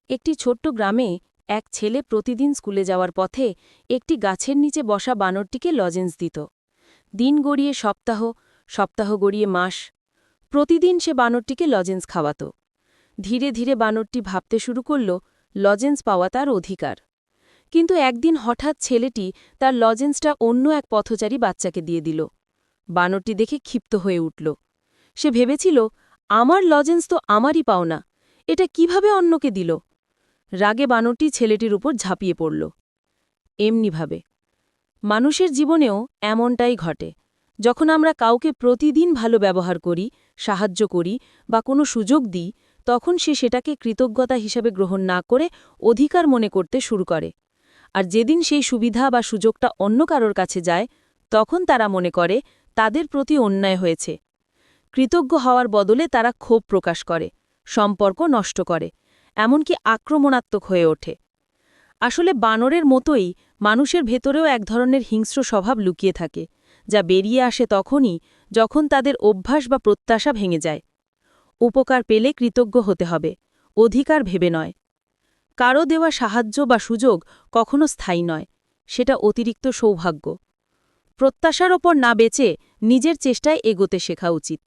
একটি ছোট্ট গ্রামে এক ছেলে প্রতিদিন স্কুলে যাওয়ার পথে একটি গাছের নিচে বসা বানরটিকে লজেন্স দিত। দিন গড়িয়ে সপ্তাহ, সপ্তাহ গড়িয়ে মাস। প্রতিদিন সে বানরটিকে লজেন্স খাওয়াত। ধীরে ধীরে বানরটি ভাবতে শুরু করল লজেন্স পাওয়া তার অধিকার। কিন্তু একদিন হঠাৎ ছেলেটি তার লজেন্সটা অন্য এক পথচারী বাচ্চাকে দিয়ে দিল। বানরটি দেখে ক্ষিপ্ত হয়ে উঠল। সে ভেবেছিল, আমার লজেন্স তো আমারই পাওনা, এটা কিভাবে অন্যকে দিল। রাগে বানরটি ছেলেটির উপর ঝাঁপিয়ে পড়ল। এমনিভাবে মানুষের জীবনেও এমনটাই ঘটে। যখন আমরা কাউকে প্রতিদিন ভালো ব্যবহার করি, সাহায্য করি বা কোনো সুযোগ দিই, তখন সে সেটাকে কৃতজ্ঞতা হিসেবে গ্রহণ না করে অধিকার মনে করতে শুরু করে। আর যেদিন সেই সুবিধা বা সুযোগটা অন্য কারোর কাছে যায়, তখন তারা মনে করে তাদের প্রতি অন্যায় হয়েছে। কৃতজ্ঞ হওয়ার বদলে তারা ক্ষোভ প্রকাশ করে, সম্পর্ক নষ্ট করে, এমনকি আক্রমণাত্মক হয়ে ওঠে। আসলে বানরের মতোই মানুষের ভেতরেও এক ধরনের হিংস্র স্বভাব লুকিয়ে থাকে, যা বেরিয়ে আসে তখনই যখন তাদের অভ্যাস বা প্রত্যাশা ভেঙে যায়। উপকার পেলে কৃতজ্ঞ হতে হবে, অধিকার ভেবে নয়। কারো দেওয়া সাহায্য বা সুযোগ কখনো স্থায়ী নয়, সেটা অতিরিক্ত সৌভাগ্য। প্রত্যাশার ওপর না বেঁচে নিজের চেষ্টায় এগোতে শেখা উচিত।